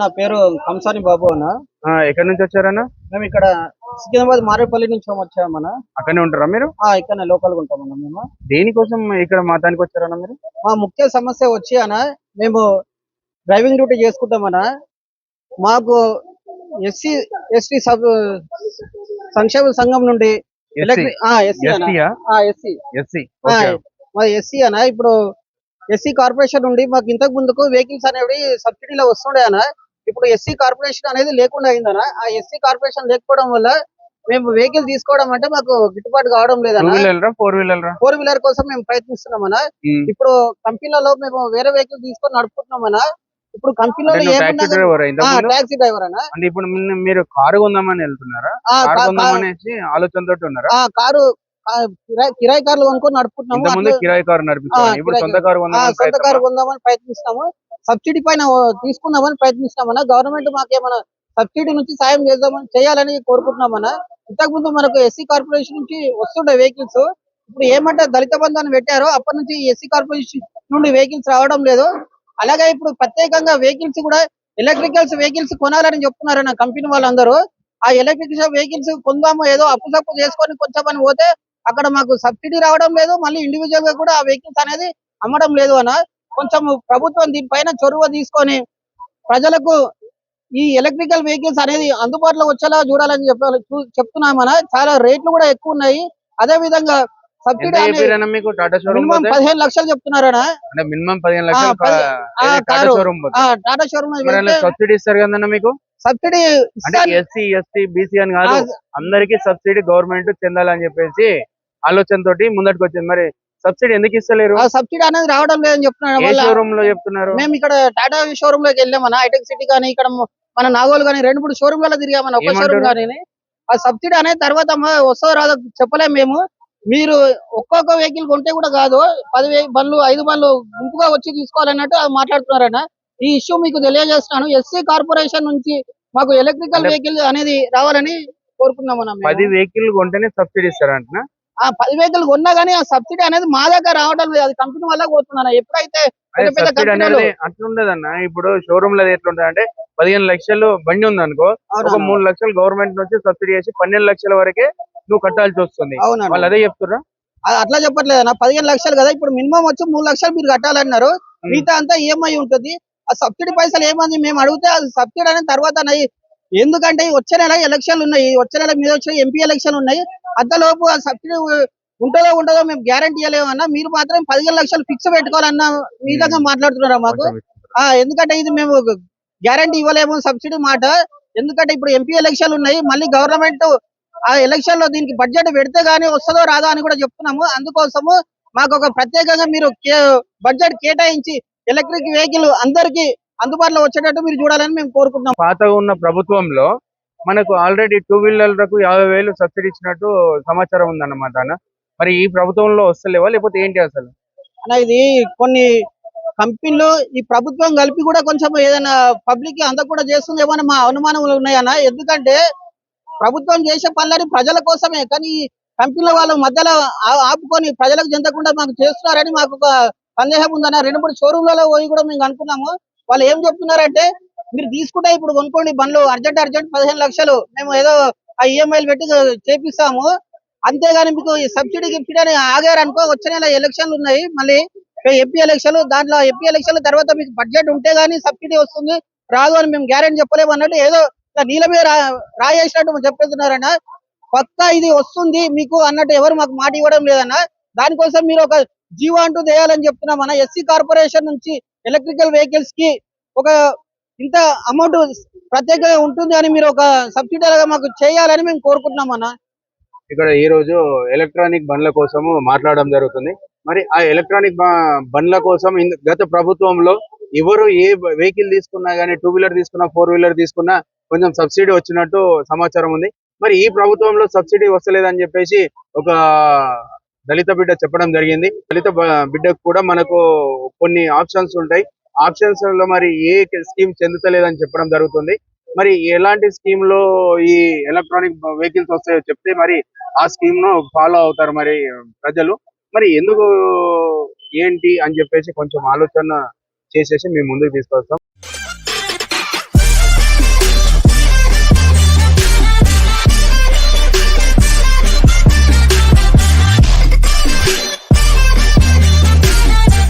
నా పేరు కంసాని బాబు అన్న. ఎక్కడి నుంచి వచ్చారన్న? మేము ఇక్కడ సికింద్రాబాద్ మారేపల్లి నుంచి వచ్చామన్న. అక్కడనే ఉంటారా మీరు? ఇక్కడనే లోకల్ గా ఉంటామన్న. మేము దేనికోసం ఇక్కడ మాతానికి వచ్చారన్న మీరు? మా ముఖ్య సమస్య వచ్చి అన్న, మేము డ్రైవింగ్ డ్యూటీ చేసుకుంటామన్న. మాకు ఎస్సీ ఎస్టీ సంక్షేమ సంఘం నుండి ఎస్సీ అన్న. ఇప్పుడు ఎస్సీ కార్పొరేషన్ నుండి మాకు ఇంతకు ముందుకు వెహికల్స్ అనేవి సబ్సిడీలో వస్తుండే అన్న. ఇప్పుడు ఎస్సీ కార్పొరేషన్ అనేది లేకుండా అయిందన్న. ఆ ఎస్సీ కార్పొరేషన్ లేకపోవడం వల్ల మేము వెహికల్ తీసుకోవడం అంటే మాకు గిట్టుబాటు కావడం లేదన్న. ఫోర్ వీలర్ కోసం మేము ప్రయత్నిస్తున్నామన్న. ఇప్పుడు కంపెనీలలో మేము వేరే వెహికల్ తీసుకొని నడుపుకుంటున్నామన్నా. ఇప్పుడు కంపెనీలో టాక్సీ డ్రైవర్ అన్న. ఇప్పుడు మీరు కారు కొందామని వెళ్తున్నారా? ఆలోచనతో ఉన్నారా? కారు కిరాయి కార్లు కొనుక్కొని నడుపుకుంటున్నాము. కిరాయి కారు నడిపిస్తాము. సొంత కారు కొందామని ప్రయత్నిస్తాము. సబ్సిడీ పైన తీసుకుందామని ప్రయత్నిస్తామన్నా. గవర్నమెంట్ మాకేమైనా సబ్సిడీ నుంచి సాయం చేయాలని కోరుకుంటున్నామన్నా. ఇంతకు ముందు మనకు ఎస్సీ కార్పొరేషన్ నుంచి వస్తుండే వెహికల్స్. ఇప్పుడు ఏమంటే దళిత బంధు అని పెట్టారో అప్పటి నుంచి ఎస్సీ కార్పొరేషన్ నుండి వెహికల్స్ రావడం లేదు. అలాగే ఇప్పుడు ప్రత్యేకంగా వెహికల్స్ కూడా ఎలక్ట్రికల్స్ వెహికల్స్ కొనాలని చెప్తున్నారన్న కంపెనీ వాళ్ళందరూ. ఆ ఎలక్ట్రికల్ వెహికల్స్ కొందాము ఏదో అప్పు సప్పు చేసుకొని కొంచెమని పోతే అక్కడ మాకు సబ్సిడీ రావడం లేదు. మళ్ళీ ఇండివిజువల్ గా కూడా ఆ వెహికల్స్ అనేది అమ్మడం లేదు అన్న. కొంచెం ప్రభుత్వం దీనిపైన చొరవ తీసుకొని ప్రజలకు ఈ ఎలక్ట్రికల్ వెహికల్స్ అనేది అందుబాటులో వచ్చేలా చూడాలని చెప్తున్నామన్నా. చాలా రేట్లు కూడా ఎక్కువ ఉన్నాయి. అదే విధంగా సబ్సిడీ మినిమం 15 లక్షలు చెప్తున్నారన్నా. టాటా షోరూమ్ సబ్సిడీ ఇస్తారు కదన్నా మీకు? సబ్సిడీ ఎస్సీ ఎస్టీ బీసీ అని కాదు, అందరికి సబ్సిడీ గవర్నమెంట్ చెందాలని చెప్పేసి ఆలోచనతో ముందటికి వచ్చింది. మరి సబ్సిడీ ఎందుకు ఇస్తలేరు? సబ్సిడీ అనేది రావడం లేదని చెప్తున్నారు. మేము ఇక్కడ టాటా షోరూమ్ లోకి వెళ్ళామన్నా. హైటెక్ సిటీ కానీ ఇక్కడ మన నాగోల్ కానీ 2-3 షోరూమ్లలో తిరిగామన్నా. ఒక షోరూమ్ కానీ ఆ సబ్సిడీ అనేది తర్వాత వస్తుందో రాదో చెప్పలేము మేము. మీరు ఒక్కొక్క వెహికల్ కొంటే కూడా కాదు, 10 బండ్లు 5 బండ్లు గుంపుగా వచ్చి తీసుకోవాలన్నట్టు మాట్లాడుతున్నారన్న. ఈ ఇష్యూ మీకు తెలియజేస్తున్నాను. ఎస్సీ కార్పొరేషన్ నుంచి మాకు ఎలక్ట్రికల్ వెహికల్ అనేది రావాలని కోరుకున్నామన్నా. 10 వెహికల్ కొంటేనే సబ్సిడీ ఇస్తారంట. 10 వెహికల్ కొన్నా గానీ ఆ సబ్సిడీ అనేది మా దగ్గర రావడం లేదు. అది కంపెనీ వల్ల పోతుందన్న. ఎప్పుడైతే అట్లుండదన్న. ఇప్పుడు షోరూమ్ లో ఎట్లుంటది అంటే 15 లక్షలు బండి ఉంది అనుకో, ఒక 3 లక్షలు గవర్నమెంట్ నుంచి సబ్సిడీ చేసి 12 లక్షల వరకే నువ్వు కట్టాల్సి వస్తుంది. వాళ్ళు అదే చెప్తున్నా? అట్లా చెప్పట్లేదన్న. 15 లక్షలు కదా, ఇప్పుడు మినిమం వచ్చి 3 లక్షలు మీరు కట్టాలన్నారు. మిగతా అంతా ఈఎంఐ ఉంటుంది. ఆ సబ్సిడీ పైసలు ఏమంది మేము అడిగితే అది సబ్సిడీ అనేది తర్వాత ఎందుకంటే వచ్చే నెల ఎలక్షన్లు ఉన్నాయి. వచ్చే నెల మీద వచ్చే ఎంపీ ఎలక్షన్ ఉన్నాయి. అంతలోపు ఆ సబ్సిడీ ఉంటుందో ఉండదో మేము గ్యారంటీ ఇవ్వలేమన్నా. మీరు మాత్రం 15 లక్షలు ఫిక్స్ పెట్టుకోవాలన్న విధంగా మాట్లాడుతున్నారా మాకు? ఎందుకంటే ఇది మేము గ్యారంటీ ఇవ్వలేము సబ్సిడీ మాట. ఎందుకంటే ఇప్పుడు ఎంపీ ఎలక్షన్లు ఉన్నాయి. మళ్ళీ గవర్నమెంట్ ఆ ఎలక్షన్ లో దీనికి బడ్జెట్ పెడితే గానీ వస్తుందో రాదో అని కూడా చెప్తున్నాము. అందుకోసము మాకు ఒక ప్రత్యేకంగా మీరు బడ్జెట్ కేటాయించి ఎలక్ట్రిక్ వెహికల్ అందరికి అందుబాటులో వచ్చేటట్టు మీరు చూడాలని మేము కోరుకుంటున్నాం. పాతగా ఉన్న ప్రభుత్వంలో మనకు ఆల్రెడీ 2 వీలర్లకు 50,000 సబ్సిడీ ఇచ్చినట్టు సమాచారం ఉందన్నమాట. మరి ఈ ప్రభుత్వంలో వస్తలేవా లేకపోతే ఏంటి అసలు అన్న? ఇది కొన్ని కంపెనీలు ఈ ప్రభుత్వం కలిపి కూడా కొంచెం ఏదైనా పబ్లిక్ అంతా కూడా చేస్తుందేమో అని మా అనుమానములు ఉన్నాయన్న. ఎందుకంటే ప్రభుత్వం చేసే పనులని ప్రజల కోసమే, కానీ కంపెనీల వాళ్ళ మధ్యలో ఆపుకొని ప్రజలకు చెందకుండా మాకు చేస్తున్నారని మాకు ఒక సందేహం ఉందన్న. 2-3 షోరూమ్లలో పోయి కూడా మేము అనుకున్నాము. వాళ్ళు ఏం చెప్తున్నారంటే మీరు తీసుకుంటే ఇప్పుడు కొనుక్కోండి బండ్లు, అర్జెంట్ 15 లక్షలు మేము ఏదో ఆ ఈఎంఐలు పెట్టి చేపిస్తాము, అంతేగాని మీకు సబ్సిడీ గిఫ్ట్ అని ఆగారు అనుకో. వచ్చే నెల ఎలక్షన్లు ఉన్నాయి, మళ్ళీ ఎంపీ ఎలక్షన్లు. దాంట్లో ఎంపీ ఎలక్షన్ల తర్వాత మీకు బడ్జెట్ ఉంటే గానీ సబ్సిడీ వస్తుంది, రాదు అని మేము గ్యారెంటీ చెప్పలేము అన్నట్టు ఏదో నీళ్ళ మీద రాయేసినట్టు చెప్పేస్తున్నారన్న. పక్కా ఇది వస్తుంది మీకు అన్నట్టు ఎవరు మాకు మాట ఇవ్వడం లేదన్న. దానికోసం మీరు ఒక జీవో అంటూ చేయాలని చెప్తున్నామన్న. ఎస్సీ కార్పొరేషన్ నుంచి ఎలక్ట్రికల్ వెహికల్స్ కి ఒక ఇంత అమౌంట్ ప్రత్యేకంగా ఉంటుంది అని మీరు ఒక సబ్సిడీ మాకు చేయాలని మేము కోరుకుంటున్నామన్న. ఇక్కడ ఈ రోజు ఎలక్ట్రానిక్ బండ్ల కోసము మాట్లాడడం జరుగుతుంది. మరి ఆ ఎలక్ట్రానిక్ బండ్ల కోసం గత ప్రభుత్వంలో ఎవరు ఏ వెహికల్ తీసుకున్నా గానీ 2 వీలర్ తీసుకున్నా 4 వీలర్ తీసుకున్నా కొంచెం సబ్సిడీ వచ్చినట్టు సమాచారం ఉంది. మరి ఈ ప్రభుత్వంలో సబ్సిడీ వస్తలేదని చెప్పేసి ఒక దళిత బిడ్డ చెప్పడం జరిగింది. దళిత బిడ్డకు కూడా మనకు కొన్ని ఆప్షన్స్ ఉంటాయి. ఆప్షన్స్ లో మరి ఏ స్కీమ్ చెందుతలేదని చెప్పడం జరుగుతుంది. మరి ఎలాంటి స్కీమ్ లో ఈ ఎలక్ట్రానిక్ వెహికల్స్ వస్తాయో చెప్తే మరి ఆ స్కీమ్ ను ఫాలో అవుతారు మరి ప్రజలు. మరి ఎందుకు ఏంటి అని చెప్పేసి కొంచెం ఆలోచన చేసేసి మేము ముందుకు తీసుకొస్తాం.